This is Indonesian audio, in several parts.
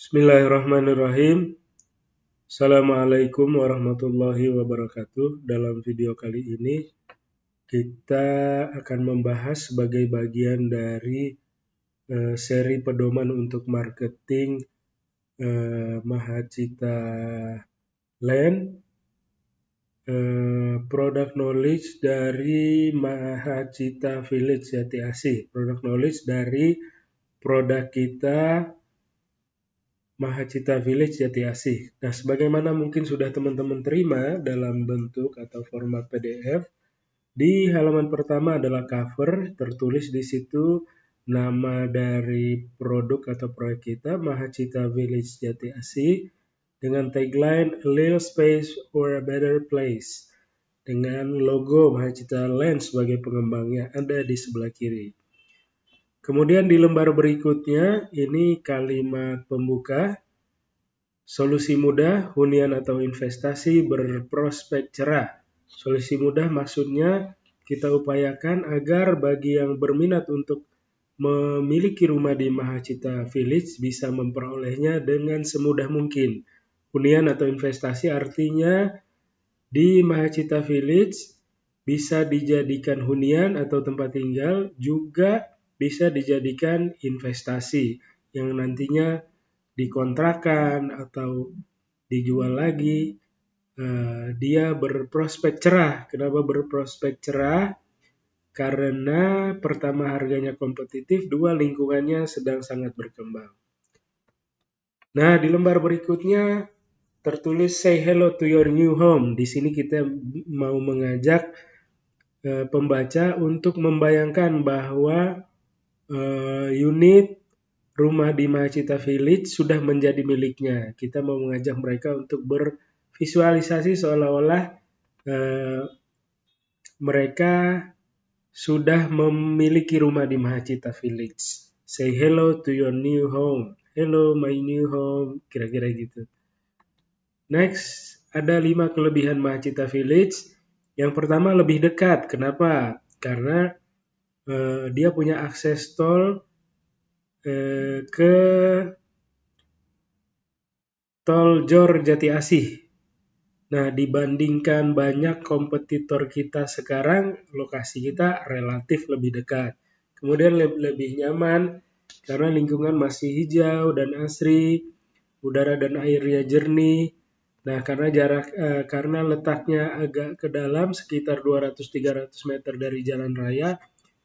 Bismillahirrahmanirrahim. Assalamualaikum warahmatullahi wabarakatuh. Dalam video kali ini kita akan membahas sebagai bagian dari seri pedoman untuk marketing Mahacita Land, product knowledge dari Mahacita Village Jati Asih, product knowledge dari produk kita Mahacita Village Jati Asih. Nah, sebagaimana mungkin sudah teman-teman terima dalam bentuk atau format PDF, di halaman pertama adalah cover, tertulis di situ nama dari produk atau proyek kita, Mahacita Village Jati Asih, dengan tagline A Little Space for a Better Place, dengan logo Mahacita Land sebagai pengembangnya ada di sebelah kiri. Kemudian di lembar berikutnya, ini kalimat pembuka, solusi mudah, hunian atau investasi berprospek cerah. Solusi mudah maksudnya kita upayakan agar bagi yang berminat untuk memiliki rumah di Mahacita Village bisa memperolehnya dengan semudah mungkin. Hunian atau investasi artinya di Mahacita Village bisa dijadikan hunian atau tempat tinggal, juga bisa dijadikan investasi yang nantinya dikontrakan atau dijual lagi. Dia berprospek cerah. Kenapa berprospek cerah? Karena pertama harganya kompetitif, dua lingkungannya sedang sangat berkembang. Nah, di lembar berikutnya tertulis say hello to your new home. Di sini kita mau mengajak pembaca untuk membayangkan bahwa unit rumah di Mahacita Village sudah menjadi miliknya. Kita mau mengajak mereka untuk bervisualisasi seolah-olah mereka sudah memiliki rumah di Mahacita Village. Say hello to your new home. Hello my new home. Kira-kira gitu. Next, ada 5 kelebihan Mahacita Village. Yang pertama lebih dekat. Kenapa? Karena dia punya akses tol ke tol Jor Jati Asih. Nah, dibandingkan banyak kompetitor kita sekarang, lokasi kita relatif lebih dekat. Kemudian lebih nyaman karena lingkungan masih hijau dan asri, udara dan airnya jernih. Nah, karena letaknya agak ke dalam sekitar 200-300 meter dari jalan raya,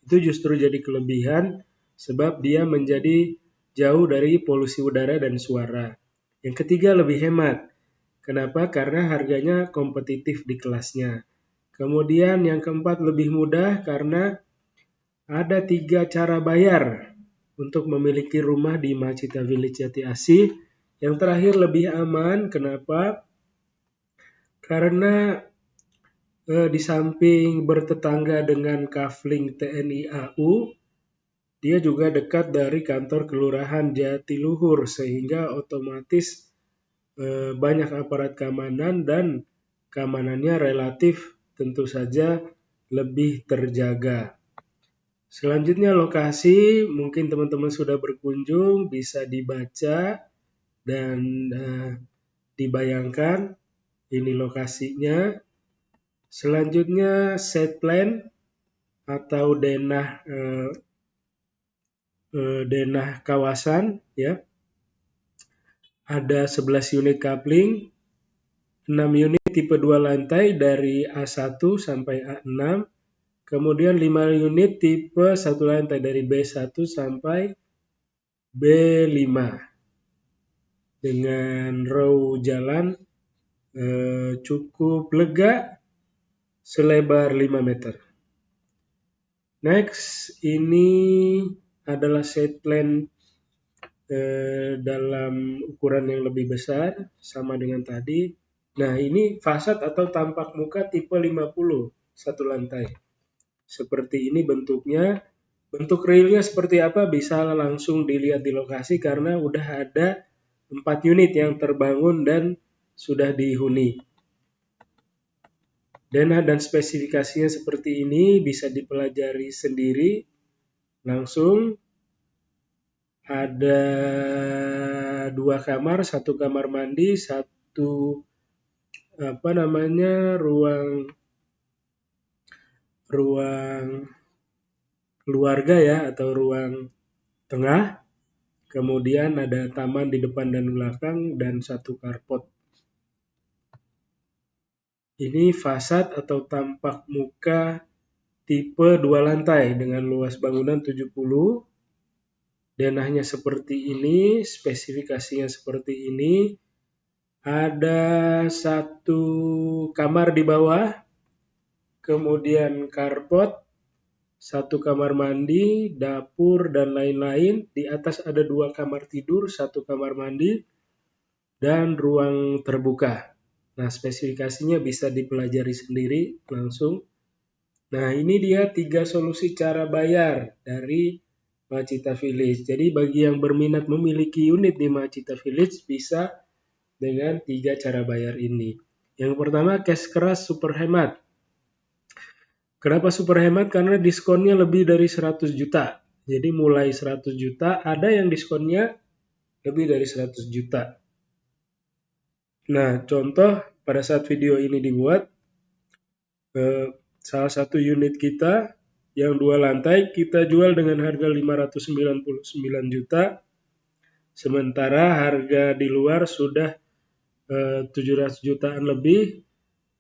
itu justru jadi kelebihan sebab dia menjadi jauh dari polusi udara dan suara. Yang ketiga lebih hemat. Kenapa? Karena harganya kompetitif di kelasnya. Kemudian yang keempat lebih mudah karena ada 3 cara bayar untuk memiliki rumah di Mahacita Village Jati Asih. Yang terakhir lebih aman. Kenapa? Karena di samping bertetangga dengan Kafling TNI AU, dia juga dekat dari kantor Kelurahan Jatiluhur sehingga otomatis banyak aparat keamanan dan keamanannya relatif tentu saja lebih terjaga. Selanjutnya lokasi, mungkin teman-teman sudah berkunjung, bisa dibaca dan dibayangkan ini lokasinya. Selanjutnya set plan atau denah kawasan, ya. Ada 11 unit coupling, 6 unit tipe 2 lantai dari A1 sampai A6, kemudian 5 unit tipe 1 lantai dari B1 sampai B5 dengan row jalan cukup lega selebar 5 meter. Next, ini adalah set plan dalam ukuran yang lebih besar sama dengan tadi. Nah, ini fasad atau tampak muka tipe 50 satu lantai. Seperti ini bentuknya. Bentuk realnya seperti apa bisa langsung dilihat di lokasi karena udah ada 4 unit yang terbangun dan sudah dihuni. Denah dan spesifikasinya seperti ini bisa dipelajari sendiri langsung. ada 2 kamar, 1 kamar mandi, 1 ruang keluarga ya, atau ruang tengah. Kemudian ada taman di depan dan belakang dan 1 carport. Ini fasad atau tampak muka tipe 2 lantai dengan luas bangunan 70. Denahnya seperti ini, spesifikasinya seperti ini. Ada 1 kamar di bawah, kemudian carport, 1 kamar mandi, dapur, dan lain-lain. Di atas ada 2 kamar tidur, 1 kamar mandi, dan ruang terbuka. Nah, spesifikasinya bisa dipelajari sendiri langsung. Nah, ini dia 3 solusi cara bayar dari Mahacita Village. Jadi bagi yang berminat memiliki unit di Mahacita Village bisa dengan 3 cara bayar ini. Yang pertama, cash keras super hemat. Kenapa super hemat? Karena diskonnya lebih dari 100 juta. Jadi mulai 100 juta, ada yang diskonnya lebih dari 100 juta. Nah, contoh pada saat video ini dibuat, salah satu unit kita yang 2 lantai kita jual dengan harga 599 juta. Sementara harga di luar sudah 700 jutaan lebih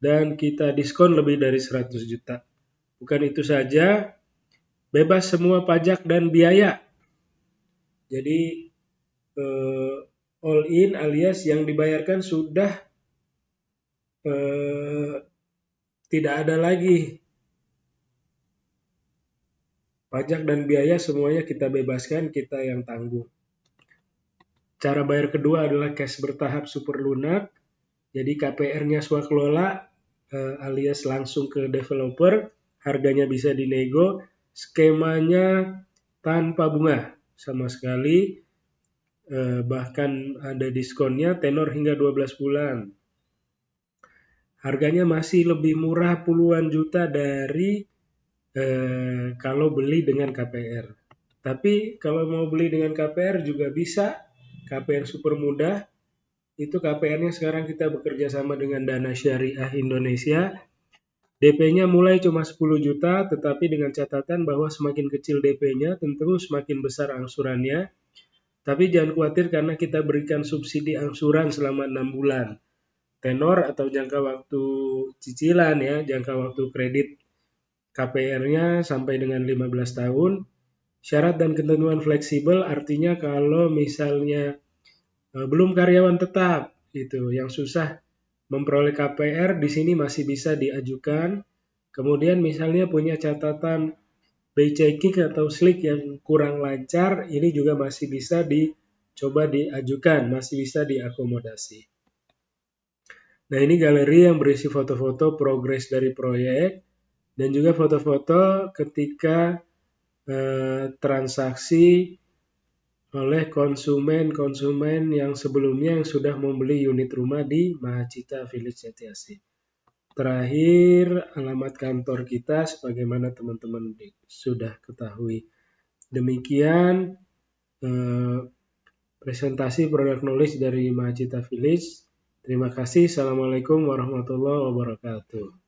dan kita diskon lebih dari 100 juta. Bukan itu saja, bebas semua pajak dan biaya. Jadi all in alias yang dibayarkan sudah tidak ada lagi. Pajak dan biaya semuanya kita bebaskan, kita yang tanggung. Cara bayar kedua adalah cash bertahap super lunak. Jadi KPR-nya swakelola alias langsung ke developer, harganya bisa dinego, skemanya tanpa bunga sama sekali, bahkan ada diskonnya tenor hingga 12 bulan. Harganya masih lebih murah puluhan juta dari kalau beli dengan KPR. Tapi kalau mau beli dengan KPR juga bisa, KPR super mudah. Itu KPR-nya sekarang kita bekerja sama dengan Dana Syariah Indonesia. DP-nya mulai cuma 10 juta, tetapi dengan catatan bahwa semakin kecil DP-nya, tentu semakin besar angsurannya. Tapi jangan khawatir karena kita berikan subsidi angsuran selama 6 bulan. Tenor atau jangka waktu cicilan ya, jangka waktu kredit KPR-nya sampai dengan 15 tahun. Syarat dan ketentuan fleksibel artinya kalau misalnya belum karyawan tetap, gitu, yang susah memperoleh KPR di sini masih bisa diajukan. Kemudian misalnya punya catatan pay checking atau slik yang kurang lancar, ini juga masih bisa dicoba diajukan, masih bisa diakomodasi. Nah, ini galeri yang berisi foto-foto progres dari proyek dan juga foto-foto ketika transaksi oleh konsumen yang sebelumnya yang sudah membeli unit rumah di Mahacita Village Jatiasih. Terakhir, alamat kantor kita sebagaimana teman-teman sudah ketahui. Demikian presentasi produk knowledge dari Mahacita Village. Terima kasih. Assalamualaikum warahmatullahi wabarakatuh.